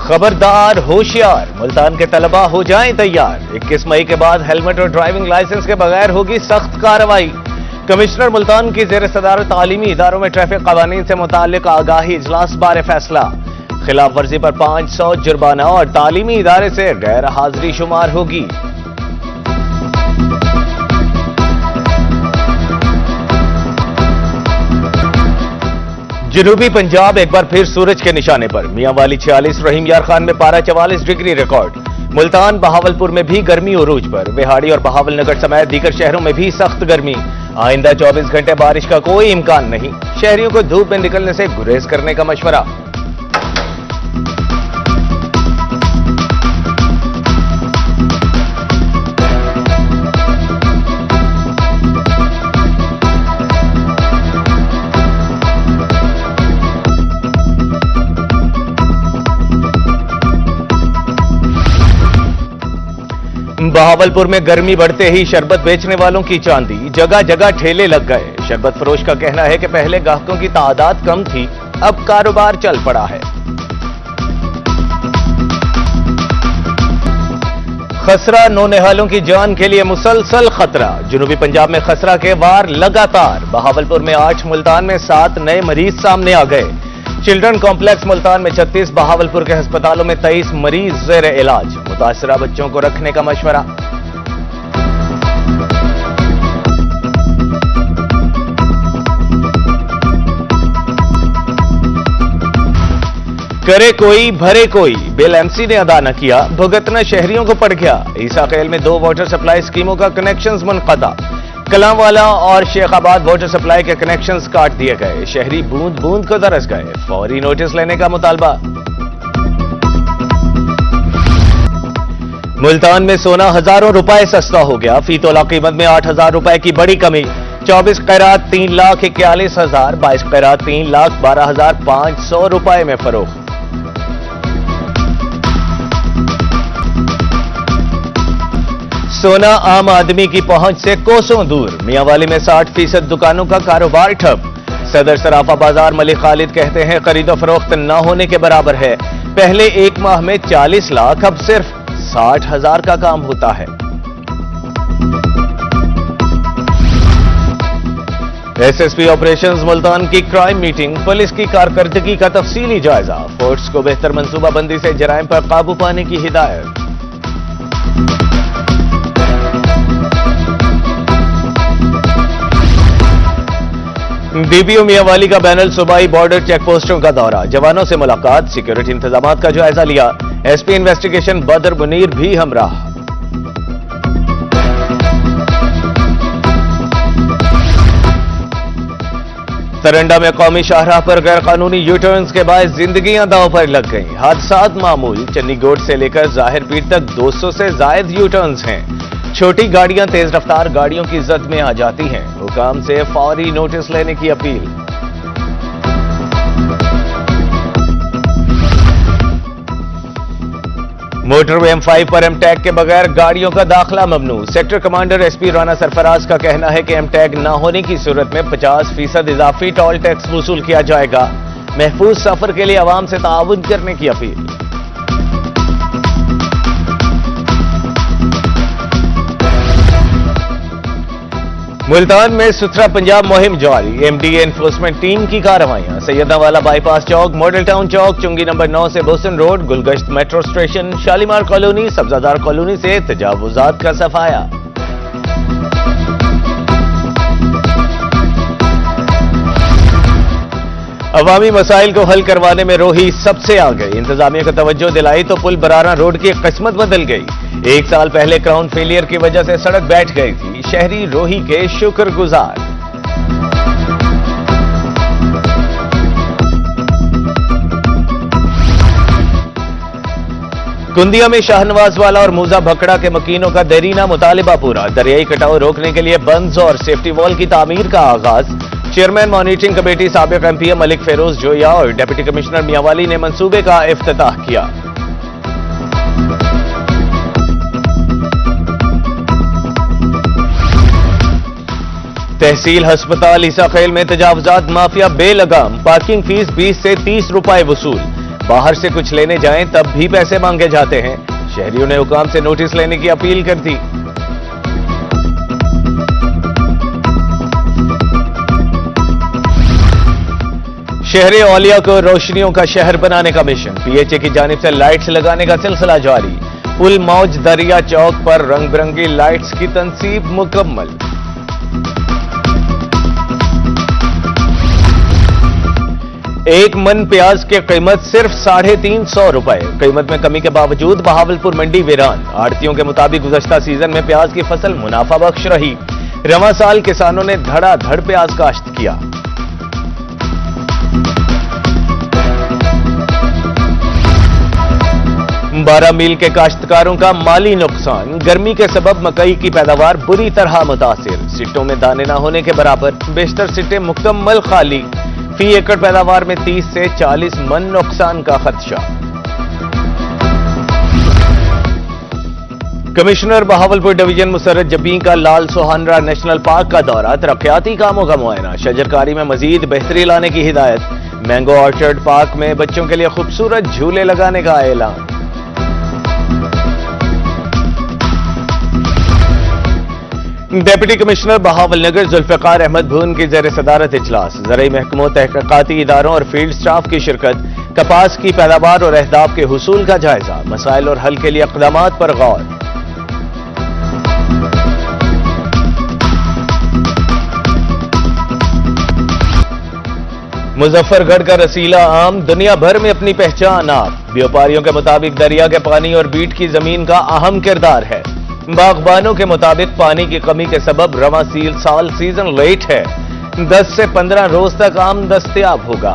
खबरदार होशियार, मुल्तान के तलबा हो जाएं तैयार। 21 मई के बाद हेलमेट और ड्राइविंग लाइसेंस के बगैर होगी सख्त कार्रवाई। कमिश्नर मुल्तान की जेर सदारत तालीमी इदारों में ट्रैफिक कवानीन से मुताल्लिक आगाही इजलास बारे फैसला। खिलाफ वर्जी पर 500 जुर्माना और तालीमी इदारे से गैर हाजिरी शुमार होगी। जनूबी पंजाब एक बार फिर सूरज के निशाने पर। मियांवाली 46, रहीम यार खान में पारा 44 डिग्री रिकॉर्ड। मुल्तान बहावलपुर में भी गर्मी उरूज पर। बिहाड़ी और बहावलनगर समेत दीगर शहरों में भी सख्त गर्मी। आइंदा 24 घंटे बारिश का कोई इम्कान नहीं। शहरियों को धूप में निकलने से गुरेज करने का मशवरा। बहावलपुर में गर्मी बढ़ते ही शरबत बेचने वालों की चांदी। जगह जगह ठेले लग गए। शरबत फरोश का कहना है कि पहले ग्राहकों की तादाद कम थी, अब कारोबार चल पड़ा है। खसरा नौनिहालों की जान के लिए मुसलसल खतरा। जनूबी पंजाब में खसरा के वार लगातार। बहावलपुर में 8, मुल्तान में 7 नए मरीज सामने आ गए। चिल्ड्रन कॉम्प्लेक्स मुल्तान में 36, बहावलपुर के अस्पतालों में 23 मरीज जेर इलाज। मुतासरा बच्चों को रखने का मशवरा। करे कोई भरे कोई, बिल एमसी ने अदा न किया, भुगतना शहरियों को पड़ गया। ईसा खेल में 2 वाटर सप्लाई स्कीमों का कनेक्शंस मुनक़ता। कलांवाला और शेखाबाद वाटर सप्लाई के कनेक्शंस काट दिए गए। शहरी बूंद बूंद को तरस गए। फौरी नोटिस लेने का मुतालबा। मुल्तान में सोना हजारों रुपए सस्ता हो गया। फी तोला कीमत में 8,000 रुपए की बड़ी कमी। 24 कैरात 3,41,000, 22 कैरात 3,12,500 रुपए में फरोख्त। सोना आम आदमी की पहुंच से कोसों दूर। मियांवाली में 60% दुकानों का कारोबार ठप। सदर सराफा बाजार मलिक खालिद कहते हैं खरीदो फरोख्त न होने के बराबर है। पहले एक माह में 40 लाख, अब सिर्फ 60,000 का काम होता है। एसएसपी ऑपरेशंस मुल्तान की क्राइम मीटिंग। पुलिस की कारकर्दगी का तफसीली जायजा। फोर्स को बेहतर मंसूबाबंदी से जराइम पर काबू पाने की हिदायत। डीपीओ मियांवाली का बैनल सूबाई बॉर्डर चेक पोस्टों का दौरा। जवानों से मुलाकात, सिक्योरिटी इंतजामात का जायजा लिया। एसपी इन्वेस्टिगेशन बदर मुनीर भी हमराह। तरंडा में कौमी शाहराह पर गैर कानूनी यूटर्न्स के बायस जिंदगियां दांव पर लग गईं। हादसात मामूल। चन्नीगोट से लेकर जाहिर पीर तक 200 से जायद यूटर्न्स हैं। छोटी गाड़ियां तेज रफ्तार गाड़ियों की जद में आ जाती हैं। हुकाम से फौरी नोटिस लेने की अपील। मोटरवे M5 पर एमटैग के बगैर गाड़ियों का दाखिला ममनू। Sector commander SP Rana Sarfaraz का कहना है कि एमटैग न होने की सूरत में 50% इजाफी टोल टैक्स वसूल किया जाएगा। महफूज सफर के लिए अवाम से ताउन करने की अपील। मुल्तान में सुथरा पंजाब मुहिम जारी। एमडीए एनफोर्समेंट टीम की कार्रवाइयां। सैयदनावाला बाईपास चौक, मॉडल टाउन चौक, चुंगी नंबर 9 से Bosan road, Gulgasht metro station, Shalimar colony, Sabzazar colony से तजावुजात का सफाया। अवामी मसाइल को हल करवाने में रोही सबसे आगे। इंतजामिया को तवज्जो दिलाई तो पुल बराना रोड की किस्मत बदल गई। 1 साल पहले क्राउन फेलियर की वजह से सड़क बैठ गई थी। शहरी रोही के शुक्रगुजार। कुंदिया में शाहनवाज वाला और मूजा भकड़ा के मकीनों का देरीना मुतालिबा पूरा। दरियाई कटाव रोकने के लिए बंद और सेफ्टी वॉल की तामीर का आगाज। चेयरमैन मॉनिटरिंग कमेटी साबिक एमपीए मलिक फेरोज जोया और डिप्टी कमिश्नर मियांवाली ने मंसूबे का इफ्तिताह किया। तहसील अस्पताल ईसा खेल में तजावुजात माफिया बेलगाम। पार्किंग फीस 20 से 30 रुपए वसूल। बाहर से कुछ लेने जाएं तब भी पैसे मांगे जाते हैं। शहरियों ने हुकाम से नोटिस लेने की अपील कर दी। शहर औलिया को रोशनियों का शहर बनाने का मिशन, पीएचए की जानिब से लाइट्स लगाने का सिलसिला जारी। पुल मौज दरिया चौक पर रंग बिरंगी लाइट्स की तंसीब मुकम्मल। एक मन प्याज की कीमत सिर्फ 350 रुपए। कीमत में कमी के बावजूद बहावलपुर मंडी वीरान। आड़तियों के मुताबिक गुज़श्ता सीजन में प्याज की फसल मुनाफा बख्श रही। रवां साल किसानों ने धड़ाधड़ प्याज काश्त किया। बारह मील के काश्तकारों का माली नुकसान। गर्मी के सबब मकई की पैदावार बुरी तरह मुतासिर। सिट्टों में दाने न होने के बराबर, बेशतर सिट्टे मुकम्मल खाली। फी एकड़ पैदावार में 30 से 40 मन नुकसान का खदशा। कमिश्नर बहावलपुर डिवीजन मुसर्रत जबी का लाल सुहानरा नेशनल पार्क का दौरा। तरक्याती कामों का मुआयना। शजरकारी में मजीद बेहतरी लाने की हिदायत। मैंगो ऑर्चर्ड पार्क में बच्चों के लिए खूबसूरत झूले लगाने का ऐलान। डिप्टी कमिश्नर बहावलनगर जुल्फिकार अहमद भून की ज़ेर सदारत इजलास। ज़राई महकमों, तहक़ीक़ाती इदारों और फील्ड स्टाफ की शिरकत। कपास की पैदावार और अहदाफ के हुसूल का जायजा। मसाइल और हल के लिए इक़दामात पर गौर। मुजफ्फरगढ़ का रसीला आम दुनिया भर में अपनी पहचान आप। व्यापारियों के मुताबिक दरिया के पानी और बीट की जमीन का अहम किरदार है। बागबानों के मुताबिक पानी की कमी के सबब रवां साल सीजन लेट है। 10 से 15 रोज तक आम दस्तयाब होगा।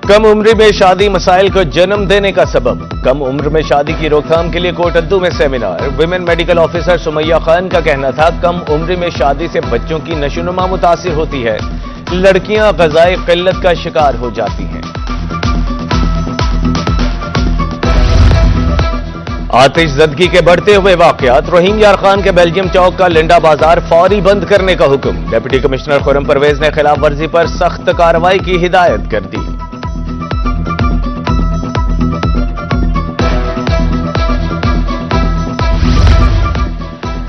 कम उम्र में शादी मसाइल को जन्म देने का सबब। कम उम्र में शादी की रोकथाम के लिए कोटद्दू में seminar. Women medical officer Sumaiya Khan का कहना था, कम उम्र में शादी से बच्चों की नशोनुमा मुतासिर होती है। लड़कियां ग़िज़ाई क़िल्लत का शिकार हो जाती हैं। आतिश ज़दगी के बढ़ते हुए वाक़यात। रहीम यार खान के बेल्जियम चौक का लिंडा बाजार फौरी बंद करने का हुक्म। डिप्टी कमिश्नर खुर्रम परवेज ने खिलाफ वर्जी पर सख्त कार्रवाई की हिदायत कर दी।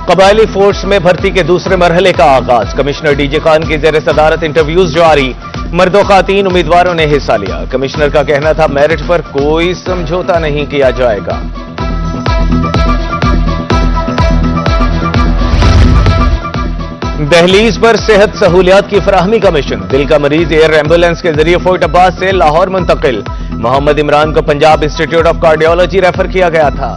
कबायली फोर्स में भर्ती के दूसरे मरहले का आगाज। कमिश्नर डीजे खान की ज़ेर सदारत इंटरव्यूज जारी। मर्दों खातीन उम्मीदवारों ने हिस्सा लिया। कमिश्नर का कहना था, मेरिट पर कोई समझौता नहीं किया जाएगा। दहलीज पर सेहत सहूलियात की फराहमी का मिशन। दिल का मरीज एयर एम्बुलेंस के जरिए फोर्ट अब्बास से लाहौर मुंतकिल। मोहम्मद इमरान को Punjab institute of cardiology refer किया गया था।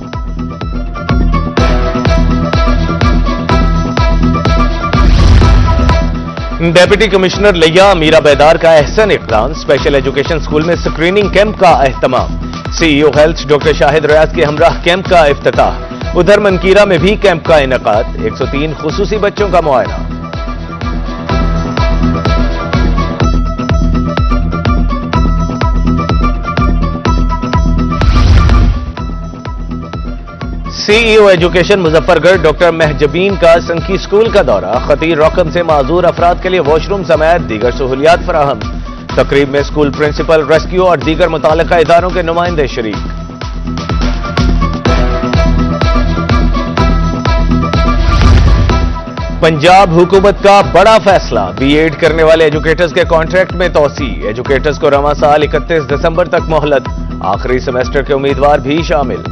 डिप्टी कमिश्नर लिया मीरा बेदार का अहसन इक़दाम। स्पेशल एजुकेशन स्कूल में स्क्रीनिंग कैंप का एहतमाम। सीईओ हेल्थ डॉक्टर शाहिद रियाज के हमराह कैंप का इफ्तिताह। उधर मनकीरा में भी कैंप का इनेकाद। 103 खुसूसी बच्चों का मुआयना। CEO education Muzaffargarh doctor Mahjabeen का संकी स्कूल का दौरा। खतीर रकम से माजूर अफराद के लिए वॉशरूम समेत दीगर सहूलियात फराहम। तकरीब में स्कूल प्रिंसिपल, रेस्क्यू और दीगर मुताल्लिका इदारों के नुमाइंदे शरीक। पंजाब हुकूमत का बड़ा फैसला। बीएड करने वाले एजुकेटर्स के कॉन्ट्रैक्ट में तोसी। एजुकेटर्स को रवां साल 31 दिसंबर तक मोहलत। आखिरी सेमेस्टर के उम्मीदवार भी शामिल।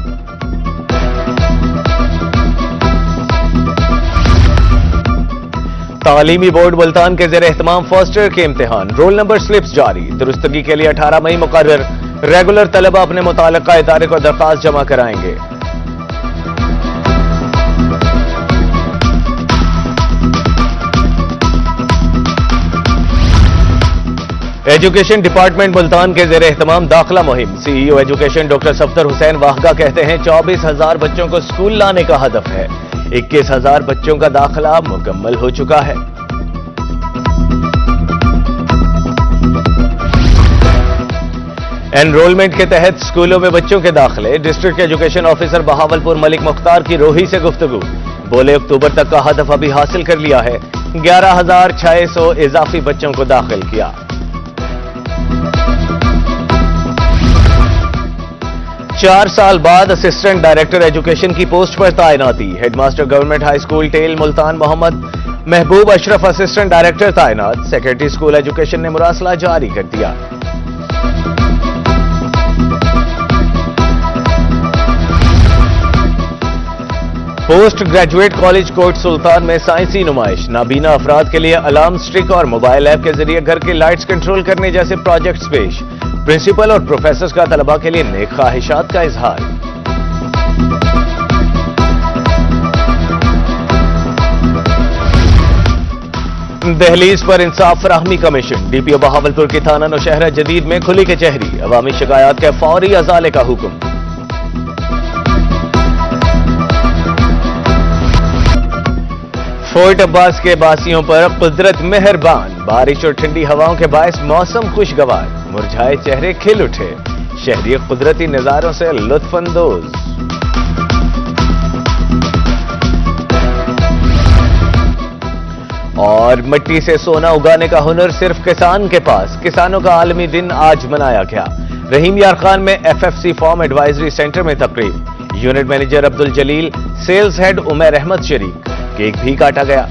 तालीमी बोर्ड मुल्तान के ज़ेर एहतमाम फर्स्ट ईयर के इम्तिहान। रोल नंबर स्लिप्स जारी। दुरुस्तगी के लिए 18 मई मुकर्रर। रेगुलर तलबा अपने मुताल्लिका इदारे को दरखास्त जमा कराएंगे। एजुकेशन डिपार्टमेंट मुल्तान के ज़ेर एहतमाम दाखिला मुहिम। CEO education doctor Safdar Hussain Wahga कहते हैं, 24,000 बच्चों को स्कूल लाने का हदफ है। 21,000 बच्चों का दाखिला मुकम्मल हो चुका है। एनरोलमेंट के तहत स्कूलों में बच्चों के दाखिले। District education officer Bahawalpur Malik Mukhtar की रोही से गुफ्तगू। बोले, अक्टूबर तक का हदफ अभी हासिल कर लिया है। 11,600 इजाफी बच्चों को दाखिल किया। 4 साल बाद असिस्टेंट डायरेक्टर एजुकेशन की पोस्ट पर तैनाती। हेडमास्टर गवर्नमेंट हाई स्कूल टेल मुल्तान मोहम्मद महबूब अशरफ असिस्टेंट डायरेक्टर तैनात। सेक्रेटरी स्कूल एजुकेशन ने मुरासला जारी कर दिया। Post graduate college Kot Sultan में साइंसी नुमाइश। नाबीना अफराद के लिए अलार्म स्टिक और मोबाइल ऐप के जरिए घर के लाइट्स कंट्रोल करने जैसे प्रोजेक्ट्स पेश। प्रिंसिपल और प्रोफेसर्स का तलबा के लिए नेक ख्वाहिशात का इजहार। दहलीज पर इंसाफ फराहमी कमीशन। डीपीओ बहावलपुर की थाना नौशहरा जदीद में खुली कचहरी। अवामी शिकायत के फौरी अजाले का हुक्म। फोर्ट अब्बास के बासियों पर कुदरत मेहरबान। बारिश और ठंडी हवाओं के बायस मौसम खुशगवार। मुरझाए चेहरे खिल उठे। शहरी कुदरती नजारों से लुत्फानंदोज। और मिट्टी से सोना उगाने का हुनर सिर्फ किसान के पास। किसानों का आलमी दिन आज मनाया गया। रहीम यार खान में एफएफसी फार्म एडवाइजरी सेंटर में तकरीब। यूनिट मैनेजर अब्दुल जलील, सेल्स हेड उमर अहमद शरीक। केक भी काटा गया।